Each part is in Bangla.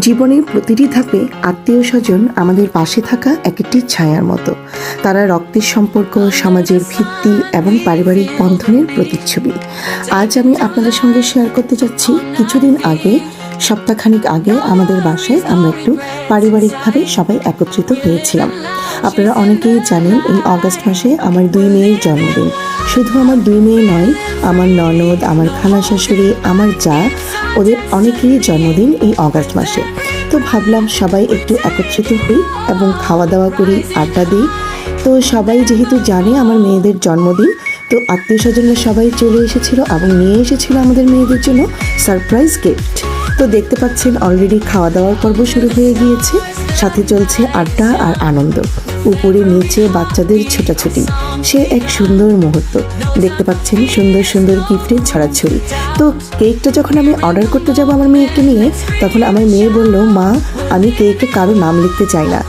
জীবনের প্রতিটি ধাপে আত্মীয় স্বজন আমাদের পাশে থাকা একটি ছায়ার মতো। তারা রক্তের সম্পর্ক, সমাজের ভিত্তি এবং পারিবারিক বন্ধনের প্রতিচ্ছবি। আজ আমি আপনাদের সঙ্গে শেয়ার করতে যাচ্ছি কিছুদিন আগে, সপ্তাহখানিক আগে আমাদের বাসায় আমরা একটু পারিবারিকভাবে সবাই একত্রিত হয়েছিলাম। আপনারা অনেকেই জানেন এই অগাস্ট মাসে আমার 2 মেয়ের জন্মদিন। শুধু আমার 2 মেয়ে নয়, আমার ননদ, আমার খালা শাশুড়ি, আমার যা, ওদের অনেকেরই জন্মদিন এই অগাস্ট মাসে। তো ভাবলাম সবাই একটু একত্রিত হই এবং খাওয়া দাওয়া করি, আড্ডা দিই। তো সবাই যেহেতু জানে আমার মেয়েদের জন্মদিন, তো আত্মীয় স্বজনরা সবাই চলে এসেছিল এবং নিয়ে এসেছিল আমাদের মেয়েদের জন্য সারপ্রাইজ গিফট। তো দেখতে পাচ্ছেন অলরেডি খাওয়া দাওয়ার পর্ব শুরু হয়ে গিয়েছে, সাথে চলছে আড্ডা আর আনন্দ। উপরে নিচে বাচ্চাদের ছোটাছুটি, সে এক সুন্দর মুহূর্ত। দেখতে পাচ্ছেন সুন্দর সুন্দর গিফটের ছড়াছড়ি। তো কেকটা যখন আমি অর্ডার করতে যাব আমার মেয়েকে নিয়ে, তখন আমার মেয়ে বলল, মা আমি কেকে কারো নাম লিখতে চাই না।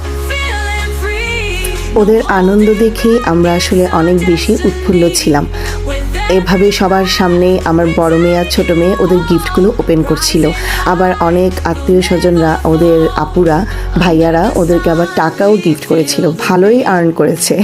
ওদের আনন্দ দেখে আমরা আসলে অনেক বেশি উৎফুল্ল ছিলাম। এভাবে সবার সামনে আমার বড় মেয়ে আর ছোটো মেয়ে ওদের গিফটগুলো ওপেন করছিল। আবার অনেক আত্মীয় স্বজনরা, ওদের আপুরা, ভাইয়ারা ওদেরকে আবার টাকাও গিফট করেছিল, ভালোই আর্ন করেছে।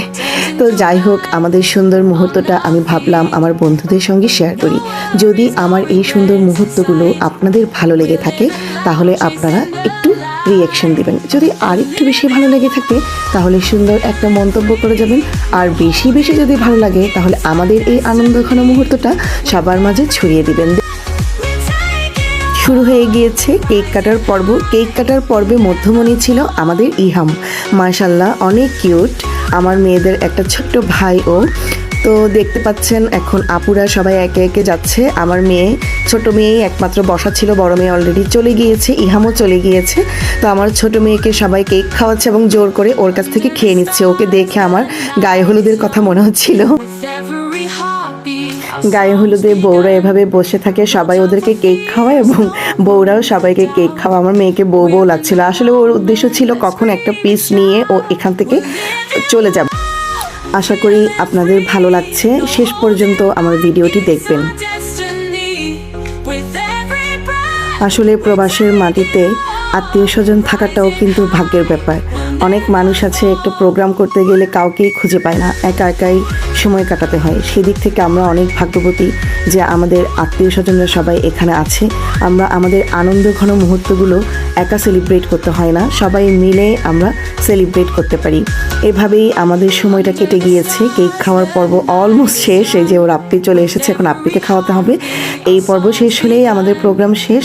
তো যাই হোক, আমাদের সুন্দর মুহূর্তটা আমি ভাবলাম আমার বন্ধুদের সঙ্গে শেয়ার করি। যদি আমার এই সুন্দর মুহূর্তগুলো আপনাদের ভালো লেগে থাকে, তাহলে আপনারা একটু রিঅ্যাকশন দিবেন। যদি আর একটু বেশি ভালো লেগে থাকে, তাহলে সুন্দর একটা মন্তব্য করে যাবেন। আর বেশি বেশি যদি ভালো লাগে, তাহলে আমাদের এই আনন্দঘন মুহূর্তটা সবার মাঝে ছড়িয়ে দিবেন। শুরু হয়ে গিয়েছে কেক কাটার পর্ব। কেক কাটার পর্বে মধ্যমণি ছিল আমাদের ইহাম। মাশাল্লাহ, অনেক কিউট আমার মেয়েদের একটা ছোট্ট ভাইও। তো দেখতে পাচ্ছেন এখন আপুরা সবাই একে একে যাচ্ছে। আমার মেয়ে, ছোট মেয়েই একমাত্র বসা ছিল, বড় মেয়ে অলরেডি চলে গিয়েছে, ইহামও চলে গিয়েছে। তো আমার ছোট মেয়েকে সবাই কেক খাওয়াচ্ছে এবং জোর করে ওর কাছ থেকে খেয়ে নিচ্ছে। ওকে দেখে আমার গায়ে হলুদের কথা মনে হচ্ছিল। গায়ে হলুদে বউরা এভাবে বসে থাকে, সবাই ওদেরকে কেক খাওয়ায় এবং বউরাও সবাইকে কেক খাওয়া। আমার মেয়েকে বউ বউ লাগছিল। আসলে ওর উদ্দেশ্য ছিল কখন একটা পিস নিয়ে ও এখান থেকে চলে যাবে। আশা করি আপনাদের ভালো লাগছে। শেষ পর্যন্ত আমার ভিডিওটি দেখবেন। আসলে প্রবাসের মাটিতে আত্মীয় স্বজন থাকাটাও কিন্তু ভাগ্যের ব্যাপার। অনেক মানুষ আছে একটু প্রোগ্রাম করতে গেলে কাউকেই খুঁজে পায় না, একা একাই সময় কাটাতে হয়। সেদিক থেকে আমরা অনেক ভাগ্যবতী যে আমাদের আত্মীয় স্বজনরা সবাই এখানে আছে। আমরা আমাদের আনন্দঘন মুহূর্তগুলো একা সেলিব্রেট করতে হয় না, সবাই মিলে আমরা সেলিব্রেট করতে পারি। এভাবেই আমাদের সময়টা কেটে গিয়েছে। কেক খাওয়ার পর্ব অলমোস্ট শেষ। এই যে ওর আপ্পি চলে এসেছে, এখন আপ্পিকে খাওয়াতে হবে। এই পর্ব শেষ হলেই আমাদের প্রোগ্রাম শেষ।